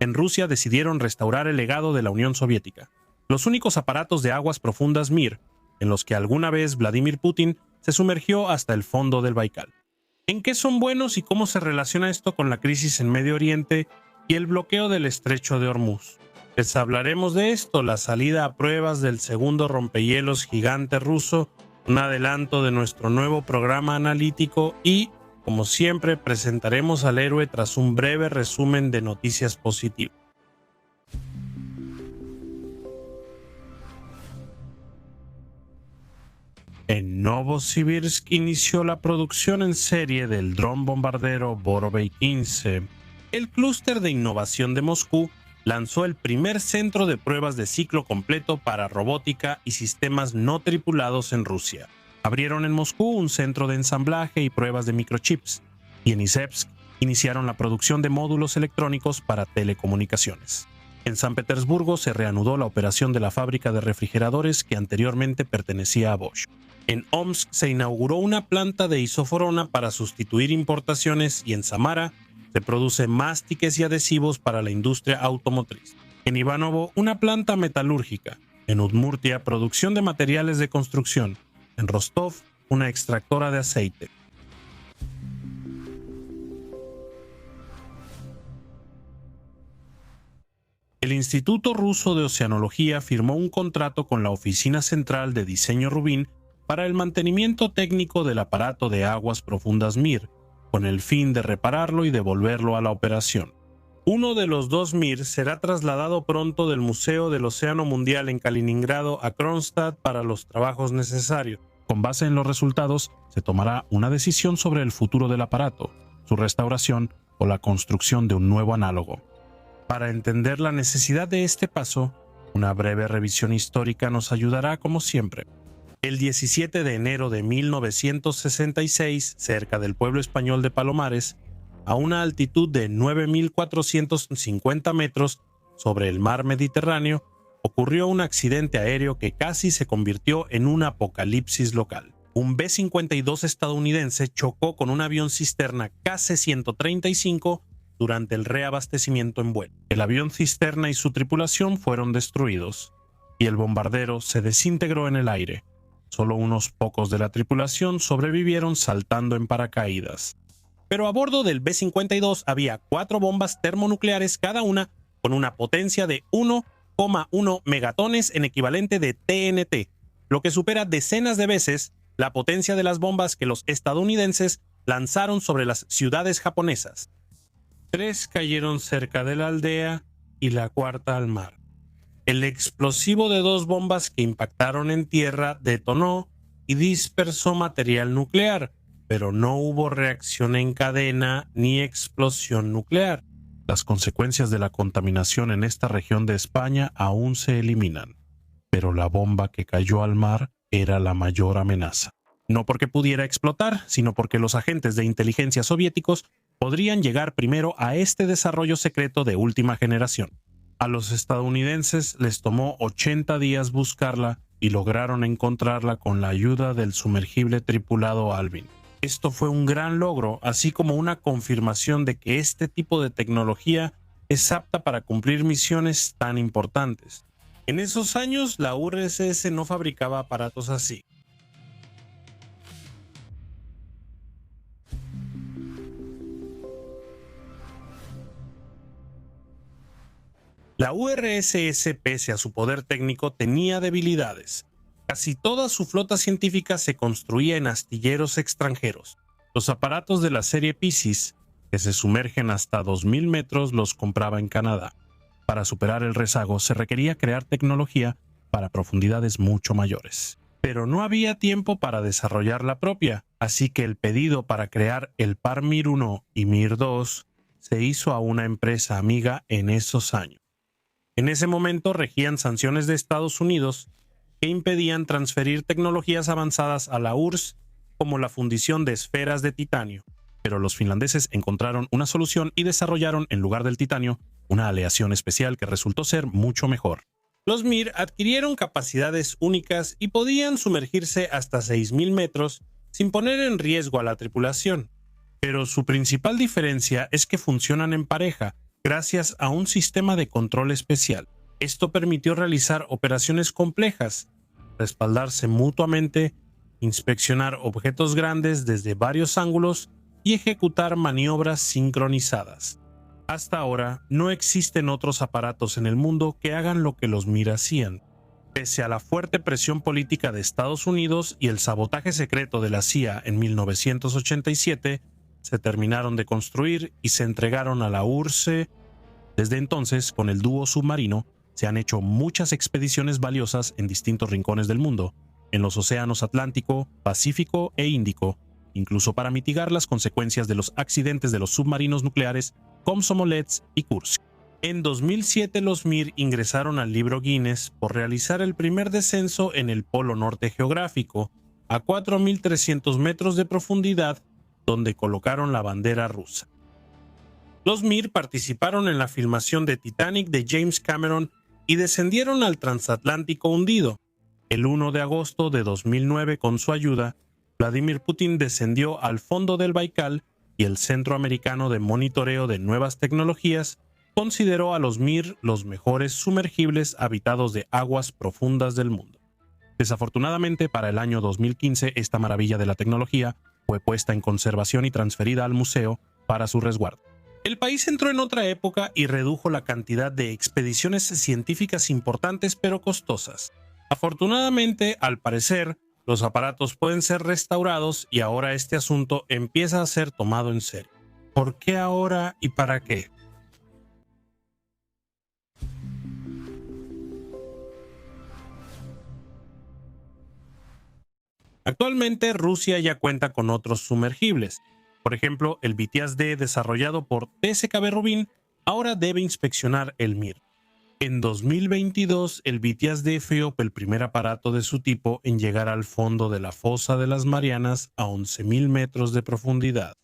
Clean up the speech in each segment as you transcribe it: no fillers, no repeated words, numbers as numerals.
en Rusia decidieron restaurar el legado de la Unión Soviética. Los únicos aparatos de aguas profundas Mir, en los que alguna vez Vladimir Putin se sumergió hasta el fondo del Baikal. ¿En qué son buenos y cómo se relaciona esto con la crisis en Medio Oriente y el bloqueo del estrecho de Hormuz? Les hablaremos de esto, la salida a pruebas del segundo rompehielos gigante ruso, un adelanto de nuestro nuevo programa analítico y, como siempre, presentaremos al héroe tras un breve resumen de noticias positivas. En Novosibirsk inició la producción en serie del dron bombardero Vorovey-15. El clúster de innovación de Moscú lanzó el primer centro de pruebas de ciclo completo para robótica y sistemas no tripulados en Rusia. Abrieron en Moscú un centro de ensamblaje y pruebas de microchips, y en Izhevsk iniciaron la producción de módulos electrónicos para telecomunicaciones. En San Petersburgo se reanudó la operación de la fábrica de refrigeradores que anteriormente pertenecía a Bosch. En Omsk se inauguró una planta de isoforona para sustituir importaciones y en Samara se produce mástiques y adhesivos para la industria automotriz. En Ivanovo, una planta metalúrgica. En Udmurtia, producción de materiales de construcción. En Rostov, una extractora de aceite. El Instituto Ruso de Oceanología firmó un contrato con la Oficina Central de Diseño Rubin para el mantenimiento técnico del aparato de aguas profundas Mir, con el fin de repararlo y devolverlo a la operación. Uno de los dos Mir será trasladado pronto del Museo del Océano Mundial en Kaliningrado a Kronstadt para los trabajos necesarios. Con base en los resultados, se tomará una decisión sobre el futuro del aparato, su restauración o la construcción de un nuevo análogo. Para entender la necesidad de este paso, una breve revisión histórica nos ayudará como siempre. El 17 de enero de 1966, cerca del pueblo español de Palomares, a una altitud de 9.450 metros sobre el mar Mediterráneo, ocurrió un accidente aéreo que casi se convirtió en un apocalipsis local. Un B-52 estadounidense chocó con un avión cisterna KC-135 durante el reabastecimiento en vuelo. El avión cisterna y su tripulación fueron destruidos, y el bombardero se desintegró en el aire. Solo unos pocos de la tripulación sobrevivieron saltando en paracaídas. Pero a bordo del B-52 había 4 bombas termonucleares cada una con una potencia de 1,1 megatones en equivalente de TNT, lo que supera decenas de veces la potencia de las bombas que los estadounidenses lanzaron sobre las ciudades japonesas. 3 cayeron cerca de la aldea y la 4ª al mar. El explosivo de 2 bombas que impactaron en tierra detonó y dispersó material nuclear, pero no hubo reacción en cadena ni explosión nuclear. Las consecuencias de la contaminación en esta región de España aún se eliminan, pero la bomba que cayó al mar era la mayor amenaza. No porque pudiera explotar, sino porque los agentes de inteligencia soviéticos podrían llegar primero a este desarrollo secreto de última generación. A los estadounidenses les tomó 80 días buscarla y lograron encontrarla con la ayuda del sumergible tripulado Alvin. Esto fue un gran logro, así como una confirmación de que este tipo de tecnología es apta para cumplir misiones tan importantes. En esos años, la URSS no fabricaba aparatos así. La URSS, pese a su poder técnico, tenía debilidades. Casi toda su flota científica se construía en astilleros extranjeros. Los aparatos de la serie Piscis, que se sumergen hasta 2.000 metros, los compraba en Canadá. Para superar el rezago se requería crear tecnología para profundidades mucho mayores. Pero no había tiempo para desarrollar la propia, así que el pedido para crear el par Mir 1 y Mir 2 se hizo a una empresa amiga en esos años. En ese momento regían sanciones de Estados Unidos que impedían transferir tecnologías avanzadas a la URSS, como la fundición de esferas de titanio. Pero los finlandeses encontraron una solución y desarrollaron, en lugar del titanio, una aleación especial que resultó ser mucho mejor. Los Mir adquirieron capacidades únicas y podían sumergirse hasta 6.000 metros sin poner en riesgo a la tripulación. Pero su principal diferencia es que funcionan en pareja, gracias a un sistema de control especial. Esto permitió realizar operaciones complejas, respaldarse mutuamente, inspeccionar objetos grandes desde varios ángulos y ejecutar maniobras sincronizadas. Hasta ahora, no existen otros aparatos en el mundo que hagan lo que los Mir hacían. Pese a la fuerte presión política de Estados Unidos y el sabotaje secreto de la CIA en 1987, se terminaron de construir y se entregaron a la URSS. Desde entonces, con el dúo submarino, se han hecho muchas expediciones valiosas en distintos rincones del mundo, en los océanos Atlántico, Pacífico e Índico, incluso para mitigar las consecuencias de los accidentes de los submarinos nucleares Komsomolets y Kursk. En 2007 los Mir ingresaron al libro Guinness por realizar el primer descenso en el Polo Norte geográfico, a 4.300 metros de profundidad, donde colocaron la bandera rusa. Los Mir participaron en la filmación de Titanic de James Cameron y descendieron al transatlántico hundido. El 1 de agosto de 2009, con su ayuda, Vladimir Putin descendió al fondo del Baikal y el Centro Americano de Monitoreo de Nuevas Tecnologías consideró a los Mir los mejores sumergibles habitados de aguas profundas del mundo. Desafortunadamente, para el año 2015, esta maravilla de la tecnología fue puesta en conservación y transferida al museo para su resguardo. El país entró en otra época y redujo la cantidad de expediciones científicas importantes pero costosas. Afortunadamente, al parecer, los aparatos pueden ser restaurados y ahora este asunto empieza a ser tomado en serio. ¿Por qué ahora y para qué? Actualmente Rusia ya cuenta con otros sumergibles. Por ejemplo, el VITIAS-D desarrollado por TSKB Rubin ahora debe inspeccionar el Mir. En 2022, el VITIAS-D fue el primer aparato de su tipo en llegar al fondo de la fosa de las Marianas a 11.000 metros de profundidad.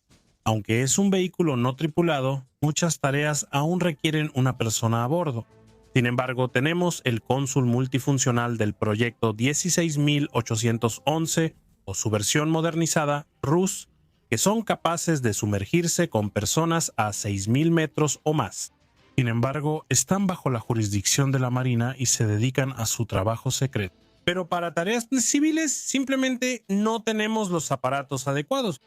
Aunque es un vehículo no tripulado, muchas tareas aún requieren una persona a bordo. Sin embargo, tenemos el cónsul multifuncional del proyecto 16811 o su versión modernizada, RUS, que son capaces de sumergirse con personas a 6.000 metros o más. Sin embargo, están bajo la jurisdicción de la Marina y se dedican a su trabajo secreto. Pero para tareas civiles simplemente no tenemos los aparatos adecuados.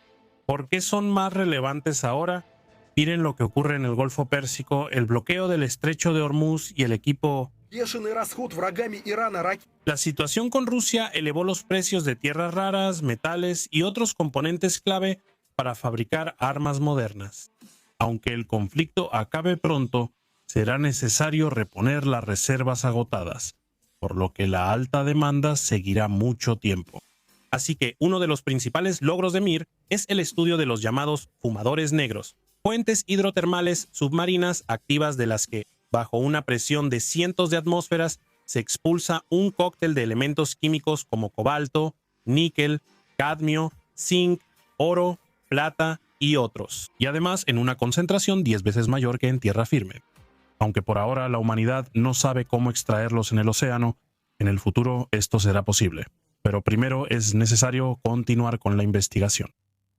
¿Por qué son más relevantes ahora? Miren lo que ocurre en el Golfo Pérsico, el bloqueo del Estrecho de Hormuz y el equipo. La situación con Rusia elevó los precios de tierras raras, metales y otros componentes clave para fabricar armas modernas. Aunque el conflicto acabe pronto, será necesario reponer las reservas agotadas, por lo que la alta demanda seguirá mucho tiempo. Así que uno de los principales logros de Mir es el estudio de los llamados fumadores negros, fuentes hidrotermales submarinas activas de las que, bajo una presión de cientos de atmósferas, se expulsa un cóctel de elementos químicos como cobalto, níquel, cadmio, zinc, oro, plata y otros, y además en una concentración 10 veces mayor que en tierra firme. Aunque por ahora la humanidad no sabe cómo extraerlos en el océano, en el futuro esto será posible. Pero primero es necesario continuar con la investigación.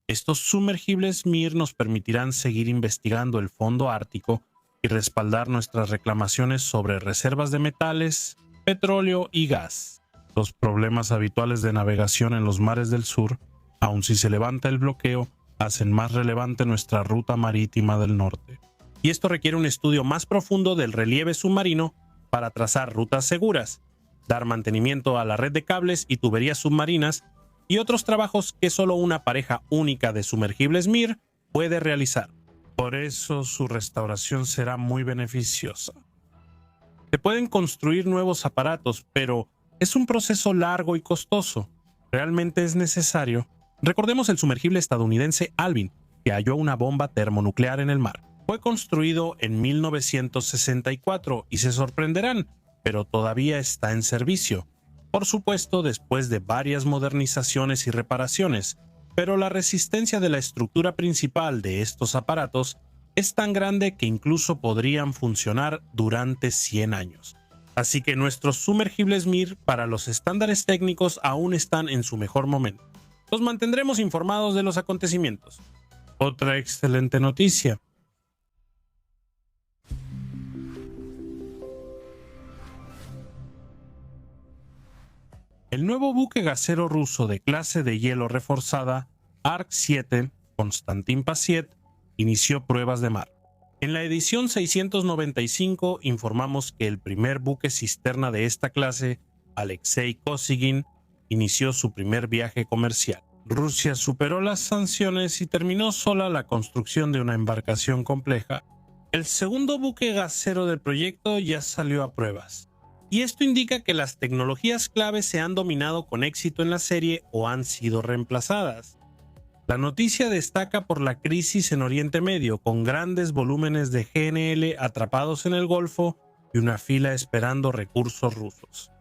Estos sumergibles Mir nos permitirán seguir investigando el fondo ártico y respaldar nuestras reclamaciones sobre reservas de metales, petróleo y gas. Los problemas habituales de navegación en los mares del sur, aun si se levanta el bloqueo, hacen más relevante nuestra ruta marítima del norte. Y esto requiere un estudio más profundo del relieve submarino para trazar rutas seguras, dar mantenimiento a la red de cables y tuberías submarinas y otros trabajos que solo una pareja única de sumergibles Mir puede realizar. Por eso su restauración será muy beneficiosa. Se pueden construir nuevos aparatos, pero es un proceso largo y costoso. ¿Realmente es necesario? Recordemos el sumergible estadounidense Alvin, que halló una bomba termonuclear en el mar. Fue construido en 1964 y se sorprenderán, pero todavía está en servicio. Por supuesto, después de varias modernizaciones y reparaciones, pero la resistencia de la estructura principal de estos aparatos es tan grande que incluso podrían funcionar durante 100 años. Así que nuestros sumergibles Mir para los estándares técnicos aún están en su mejor momento. Los mantendremos informados de los acontecimientos. Otra excelente noticia. El nuevo buque gasero ruso de clase de hielo reforzada Ark-7 Konstantin Pasiet inició pruebas de mar. En la edición 695 informamos que el primer buque cisterna de esta clase, Alexei Kosygin, inició su primer viaje comercial. Rusia superó las sanciones y terminó sola la construcción de una embarcación compleja. El segundo buque gasero del proyecto ya salió a pruebas. Y esto indica que las tecnologías clave se han dominado con éxito en la serie o han sido reemplazadas. La noticia destaca por la crisis en Oriente Medio, con grandes volúmenes de GNL atrapados en el Golfo y una fila esperando recursos rusos.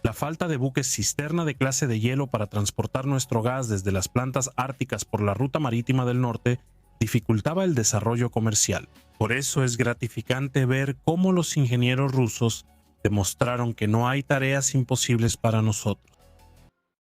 La falta de buques cisterna de clase de hielo para transportar nuestro gas desde las plantas árticas por la ruta marítima del norte dificultaba el desarrollo comercial. Por eso es gratificante ver cómo los ingenieros rusos demostraron que no hay tareas imposibles para nosotros.